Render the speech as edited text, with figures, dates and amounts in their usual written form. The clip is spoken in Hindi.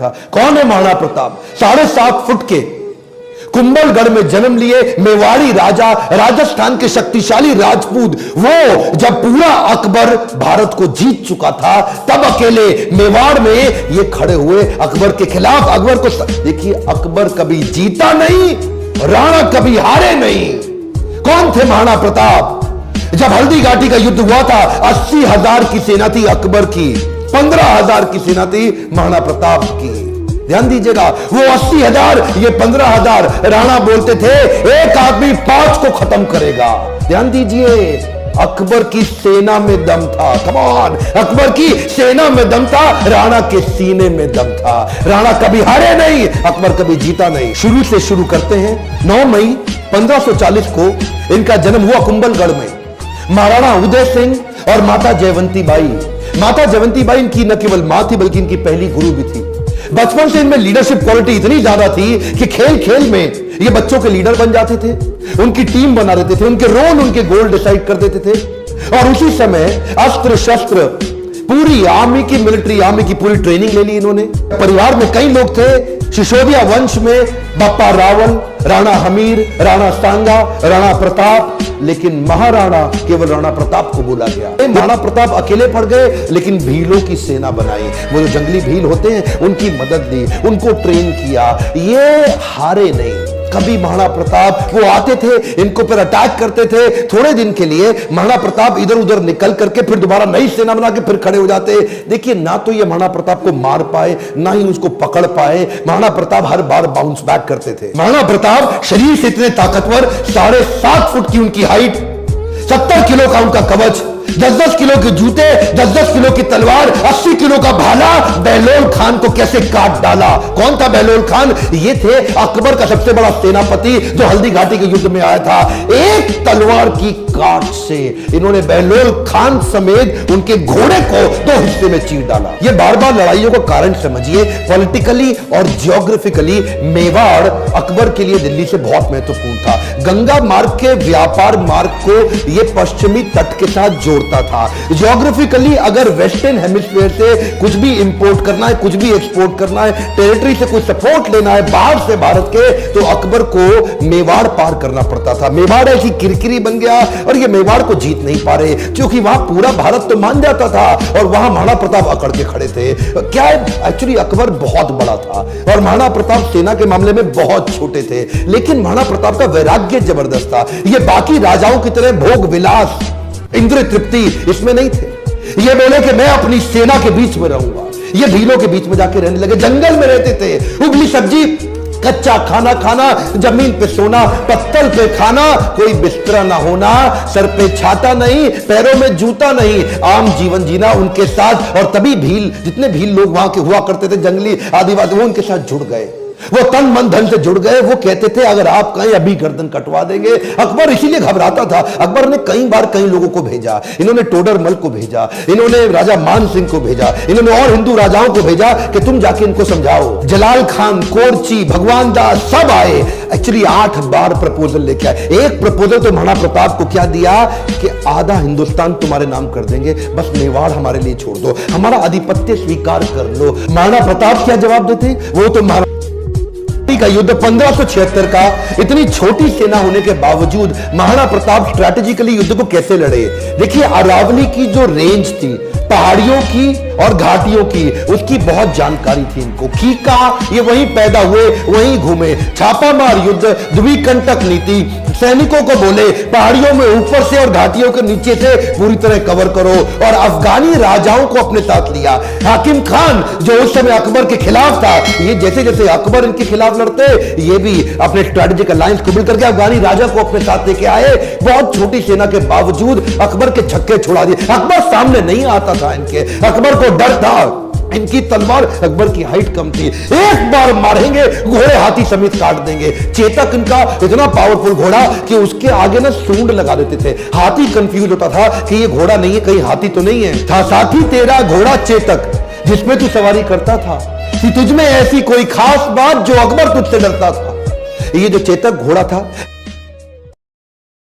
था। कौन है महाराणा प्रताप? 7.5 फुट के कुंभलगढ़ में जन्म लिए मेवाड़ी राजा, राजस्थान के शक्तिशाली राजपूत। वो जब पूरा अकबर भारत को जीत चुका था तब अकेले मेवाड़ में ये खड़े हुए अकबर के खिलाफ। अकबर को देखिए, अकबर कभी जीता नहीं, राणा कभी हारे नहीं। कौन थे महाराणा प्रताप? जब हल्दी घाटी का युद्ध हुआ था 80,000 की सेना थी अकबर की, 15,000 की सेना थी महाराणा प्रताप की। ध्यान दीजिएगा, वो 80,000, ये 15,000। राणा बोलते थे एक आदमी 5 को खत्म करेगा। ध्यान दीजिए, अकबर की सेना में दम था। कमान, अकबर की सेना में दम था, राणा के सीने में दम था। राणा कभी हारे नहीं, अकबर कभी जीता नहीं। शुरू से शुरू करते हैं। 9 मई 1540 को इनका जन्म हुआ कुंभलगढ़ में। महाराणा उदय सिंह और माता जयवंती बाई। माता जयवंती बाई इनकी न केवल मां थी बल्कि इनकी पहली गुरु भी थी। बचपन से इनमें लीडरशिप क्वालिटी इतनी ज्यादा थी कि खेल खेल में ये बच्चों के लीडर बन जाते थे, उनकी टीम बना देते थे, उनके रोल, उनके गोल डिसाइड कर देते थे। और उसी समय अस्त्र शस्त्र, पूरी आर्मी की, मिलिट्री आर्मी की पूरी ट्रेनिंग ले ली इन्होंने। परिवार में कई लोग थे। सिसोदिया वंश में बप्पा रावल, राणा हमीर, राणा सांगा, राणा प्रताप, लेकिन महाराणा केवल राणा प्रताप को बोला गया। महाराणा प्रताप अकेले पड़ गए, लेकिन भीलों की सेना बनाई। वो जो जंगली भील होते हैं उनकी मदद ली, उनको ट्रेन किया। ये हारे नहीं कभी। महाराणा प्रताप वो आते थे, इनको पर अटैक करते थे। थोड़े दिन के लिए महाराणा प्रताप इधर उधर निकल करके फिर दोबारा नई सेना बना के फिर खड़े हो जाते। देखिए, ना तो ये महाराणा प्रताप को मार पाए, ना ही उसको पकड़ पाए। महाराणा प्रताप हर बार बाउंस बैक करते थे। महाराणा प्रताप शरीर से इतने ताकतवर, 7.5 फुट की उनकी हाइट, 70 किलो का उनका कवच, 10-10 किलो के जूते, 10-10 किलो की तलवार, 80 किलो का भाला। बहलोल खान को कैसे काट डाला? कौन था बहलोल खान? ये थे अकबर का सबसे बड़ा सेनापति जो हल्दी घाटी के युद्ध में आया था। एक तलवार की काट से इन्होंने बहलोल खान समेत उनके घोड़े को 2 हिस्से में चीर डाला। ये बार बार लड़ाइयों का कारण समझिए। पॉलिटिकली और जियोग्राफिकली मेवाड़ अकबर के लिए दिल्ली से बहुत महत्वपूर्ण था। गंगा मार्ग के व्यापार मार्ग को यह पश्चिमी तट के साथ जोड़ता था। जियोग्राफिकली अगर वेस्टर्न हेमिस्फीयर से कुछ भी इंपोर्ट करना है, कुछ भी एक्सपोर्ट करना है, टेरिटरी से कुछ सपोर्ट लेना है बाहर से भारत के, तो अकबर को मेवाड़ पार करना पड़ता था। मेवाड़ ऐसी किरकिरी बन गया और ये मेवाड़ को जीत नहीं पा रहे, क्योंकि वहां पूरा भारत तो मान जाता था और वहां महाराणा प्रताप अकड़ के खड़े थे। क्या एक्चुअली अकबर बहुत बड़ा था और महाराणा प्रताप सेना के मामले में बहुत छोटे थे, लेकिन महाराणा प्रताप का वैराग्य जबरदस्त था। ये बाकी राजाओं की तरह भोग विलास, इंद्र तृप्ति इसमें नहीं थे। ये बोले कि मैं अपनी सेना के बीच में रहूंगा। ये भीलों के बीच में जाके रहने लगे, जंगल में रहते थे। उबली सब्जी, कच्चा खाना खाना, जमीन पे सोना, पत्तल पे खाना, कोई बिस्तरा ना होना, सर पे छाता नहीं, पैरों में जूता नहीं, आम जीवन जीना उनके साथ। और तभी भील, जितने भील लोग वहां के हुआ करते थे, जंगली आदिवासी, वो उनके साथ जुड़ गए। वो तन मन धन से जुड़ गए। वो कहते थे अगर आप कहीं अभी गर्दन कटवा देंगे। अकबर इसीलिए घबराता था। अकबर ने कई बार कई लोगों को भेजा। इन्होंने टोडरमल को भेजा, इन्होंने राजा मान सिंह को भेजा, इन्होंने और हिंदू राजाओं को भेजा कि तुम जाके इनको समझाओ। जलाल खान, कोरची, भगवान दास सब आए। एक्चुअली 8 बार प्रपोजल लेके आए। एक प्रपोजल तो महाराणा प्रताप को क्या दिया कि आधा हिंदुस्तान तुम्हारे नाम कर देंगे, बस मेवाड़ हमारे लिए छोड़ दो, हमारा आधिपत्य स्वीकार कर लो। महाराणा प्रताप क्या जवाब देते? वो तो का युद्ध 1576 का, इतनी छोटी सेना होने के बावजूद महाराणा प्रताप स्ट्रैटेजिकली युद्ध को कैसे लड़े। देखिए, अरावली की जो रेंज थी, पहाड़ियों की और घाटियों की, उसकी बहुत जानकारी थी इनको। कीका ये वहीं पैदा हुए, वहीं घूमे। छापामार युद्ध, द्विकंटक नीति, सैनिकों को बोले पहाड़ियों में ऊपर से और घाटियों के नीचे से पूरी तरह कवर करो। और अफगानी राजाओं को अपने साथ लिया। हाकिम खान जो उस समय अकबर के खिलाफ था, ये जैसे जैसे अकबर इनके खिलाफ लड़ते, ये भी अपने स्ट्रेटेजिक अलायंस को मिलकर के अफगानी राजा को अपने साथ लेके आए। बहुत छोटी सेना के बावजूद अकबर के छक्के छुड़ा दिए। अकबर सामने नहीं आता था इनके, अकबर को डर था। इनकी तलवार, अकबर की हाइट कम थी, एक बार मारेंगे घोड़े हाथी समेत काट देंगे। चेतक इनका इतना पावरफुल घोड़ा कि उसके आगे ना सूंड लगा देते थे। हाथी कंफ्यूज होता था कि ये घोड़ा नहीं है, कहीं हाथी तो नहीं है। था साथी तेरा घोड़ा चेतक, जिसमें तू सवारी करता था, कि तुझमें ऐसी कोई खास बात जो अकबर तुझसे डरता था। ये जो चेतक घोड़ा था